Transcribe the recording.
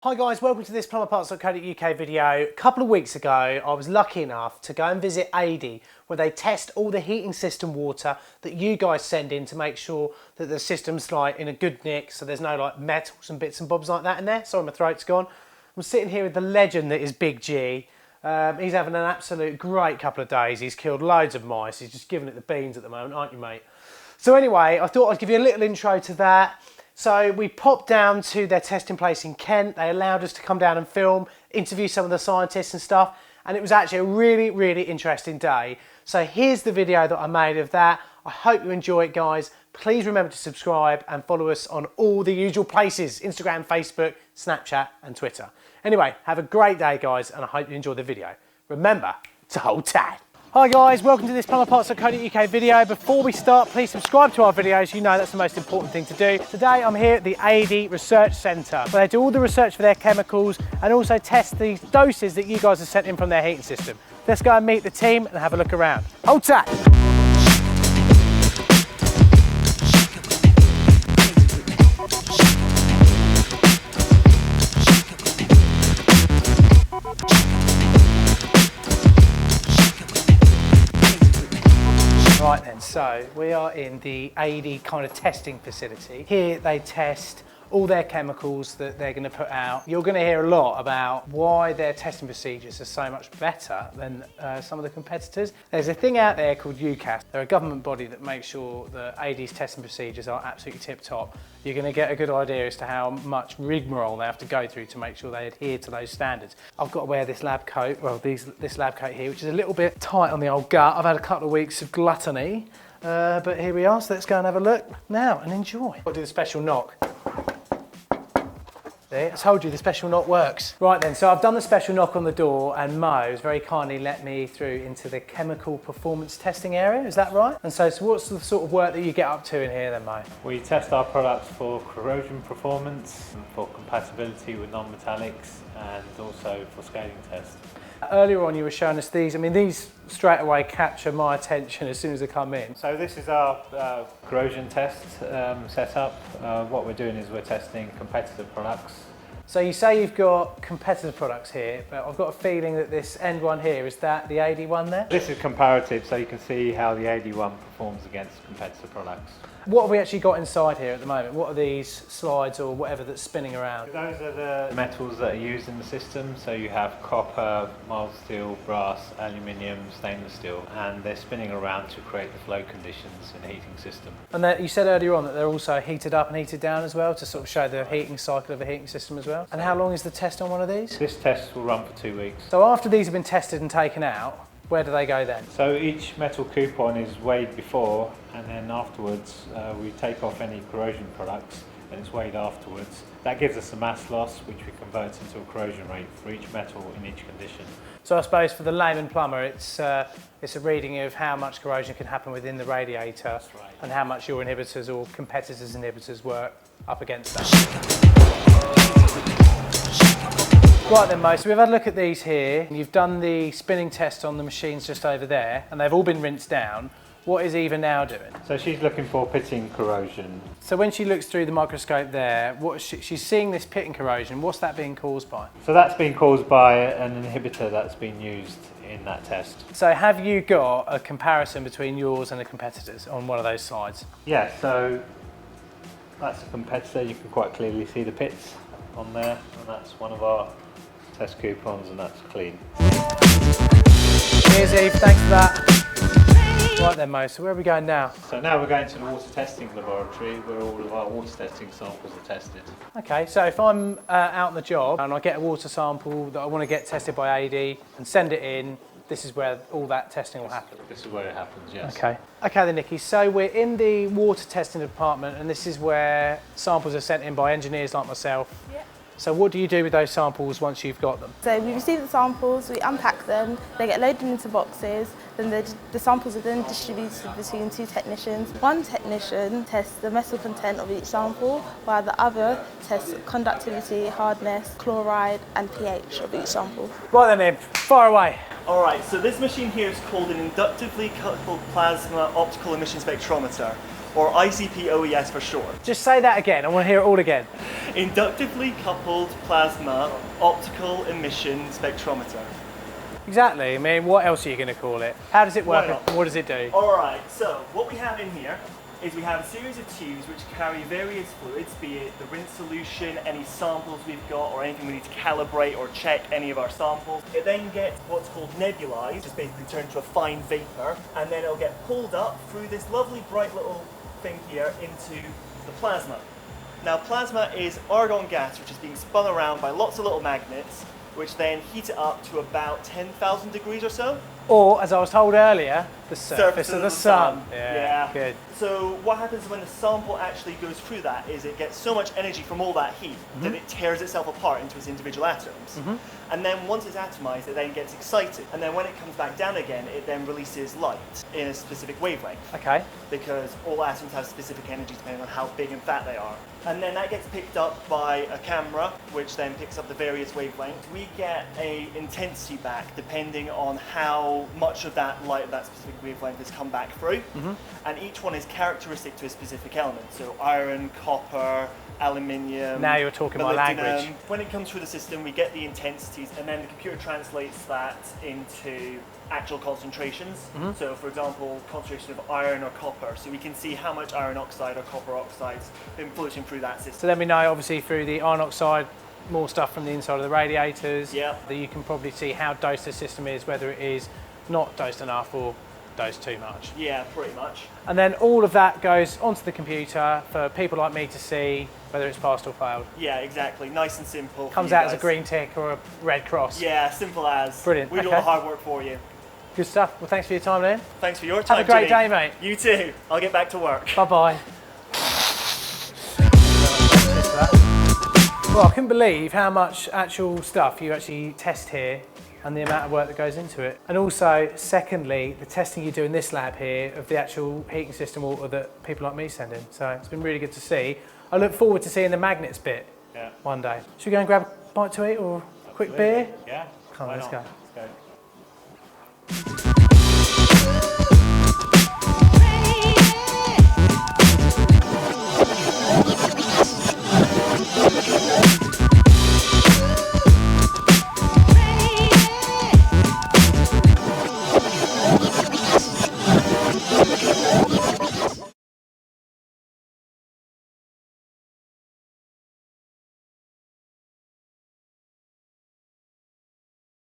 Hi guys, welcome to this plumberparts.co.uk video. A couple of weeks ago I was lucky enough to go and visit Adey, where they test all the heating system water that you guys send in to make sure that the system's like in a good nick, so there's no like metals and bits and bobs like that in there. Sorry, my throat's gone. I'm sitting here with the legend that is Big G. He's having an absolute great couple of days. He's killed loads of mice. He's just giving it the beans at the moment, aren't you, mate? So anyway, I thought I'd give you a little intro to that. So we popped down to their testing place in Kent. They allowed us to come down and film, interview some of the scientists and stuff. And it was actually a really, really interesting day. So here's the video that I made of that. I hope you enjoy it, guys. Please remember to subscribe and follow us on all the usual places: Instagram, Facebook, Snapchat and Twitter. Anyway, have a great day, guys, and I hope you enjoy the video. Remember to hold tight. Hi guys, welcome to this plumberparts.co.uk video. Before we start, please subscribe to our videos. You know that's the most important thing to do. Today I'm here at the Adey Research Centre, where they do all the research for their chemicals and also test the doses that you guys have sent in from their heating system. Let's go and meet the team and have a look around. Hold tight. Right then, so we are in the Adey kind of testing facility. Here they test all their chemicals that they're going to put out. You're going to hear a lot about why their testing procedures are so much better than some of the competitors. There's a thing out there called UCAS. They're a government body that makes sure that Adey's testing procedures are absolutely tip-top. You're going to get a good idea as to how much rigmarole they have to go through to make sure they adhere to those standards. I've got to wear this lab coat, well, this lab coat here, which is a little bit tight on the old gut. I've had a couple of weeks of gluttony, but here we are, so let's go and have a look now and enjoy. I'll do the special knock. There, I told you the special knock works. Right then, so I've done the special knock on the door and Mo has very kindly let me through into the chemical performance testing area, is that right? And so what's the sort of work that you get up to in here then, Mo? We test our products for corrosion performance, for compatibility with non-metallics and also for scaling tests. Earlier on you were showing us these. I mean, these straight away capture my attention as soon as they come in. So this is our corrosion test setup. What we're doing is we're testing competitor products. So you say you've got competitor products here, but I've got a feeling that this end one here, is that the Adey one there? This is comparative, so you can see how the Adey one performs against competitor products. What have we actually got inside here at the moment? What are these slides or whatever that's spinning around? Those are the metals that are used in the system. So you have copper, mild steel, brass, aluminium, stainless steel, and they're spinning around to create the flow conditions in the heating system. And you said earlier on that they're also heated up and heated down as well, to sort of show the heating cycle of a heating system as well. And how long is the test on one of these? This test will run for 2 weeks. So after these have been tested and taken out, where do they go then? So each metal coupon is weighed before, and then afterwards we take off any corrosion products and it's weighed afterwards. That gives us a mass loss, which we convert into a corrosion rate for each metal in each condition. So I suppose for the layman plumber, it's a reading of how much corrosion can happen within the radiator. That's right. And how much your inhibitors or competitors' inhibitors work up against that. Right then, Mo, so we've had a look at these here. You've done the spinning test on the machines just over there, and they've all been rinsed down. What is Eva now doing? So she's looking for pitting corrosion. So when she looks through the microscope there, she's seeing this pitting corrosion. What's that being caused by? So that's been caused by an inhibitor that's been used in that test. So have you got a comparison between yours and the competitors on one of those slides? Yeah, so that's a competitor. You can quite clearly see the pits on there, and that's one of our test coupons, and that's clean. Cheers, Eve, thanks for that. Right then, Mo, so where are we going now? So now we're going to the water testing laboratory where all of our water testing samples are tested. Okay, so if I'm out on the job and I get a water sample that I want to get tested by Adey and send it in, this is where all that testing will happen? This is where it happens, yes. Okay. Okay then, Nikki, so we're in the water testing department and this is where samples are sent in by engineers like myself. Yeah. So what do you do with those samples once you've got them? So we receive the samples, we unpack them, they get loaded into boxes, then the samples are then distributed between 2 technicians. One technician tests the metal content of each sample, while the other tests conductivity, hardness, chloride and pH of each sample. Right then, Im, fire away. Alright, so this machine here is called an inductively coupled plasma optical emission spectrometer. or ICP-OES for short. Just say that again, I want to hear it all again. Inductively coupled plasma optical emission spectrometer. Exactly, I mean, what else are you going to call it? How does it work Why not? and what does it do? Alright, so what we have in here is we have a series of tubes which carry various fluids, be it the rinse solution, any samples we've got, or anything we need to calibrate or check any of our samples. It then gets what's called nebulized, just basically turned to a fine vapor, and then it'll get pulled up through this lovely bright little thing here into the plasma. Now plasma is argon gas which is being spun around by lots of little magnets, which then heat it up to about 10,000 degrees or so. Or, as I was told earlier, the surface of the sun. Yeah, good. So what happens when the sample actually goes through that is it gets so much energy from all that heat that it tears itself apart into its individual atoms. And then once it's atomized, it then gets excited. And then when it comes back down again, it then releases light in a specific wavelength. Okay. Because all atoms have specific energy depending on how big and fat they are. And then that gets picked up by a camera, which then picks up the various wavelengths. We get a intensity back depending on how much of that light of that specific wavelength has come back through. And each one is characteristic to a specific element. So iron, copper, aluminium. Now you're talking my language. When it comes through the system, we get the intensities, and then the computer translates that into actual concentrations. So for example, concentration of iron or copper. So we can see how much iron oxide or copper oxide's been floating through that system. So then we know, obviously, through the iron oxide, more stuff from the inside of the radiators, Yep. that you can probably see how dosed the system is, whether it is not dosed enough or dosed too much. Yeah, pretty much. And then all of that goes onto the computer for people like me to see whether it's passed or failed. Yeah, exactly. Nice and simple. for Comes you out as a guys. green tick or a red cross. Yeah, simple as. Brilliant, We do all the okay. hard work for you. Good stuff. Well, thanks for your time, Liam. Thanks for your time, Have a great Jimmy. day, mate. You too. I'll get back to work. Bye-bye. Well, I couldn't believe how much actual stuff you actually test here and the amount of work that goes into it. And also, secondly, the testing you do in this lab here of the actual heating system water that people like me send in. So it's been really good to see. I look forward to seeing the magnets bit one day. Should we go and grab a bite to eat or a quick beer? Yeah. Come on, Why let's not? go. Let's go.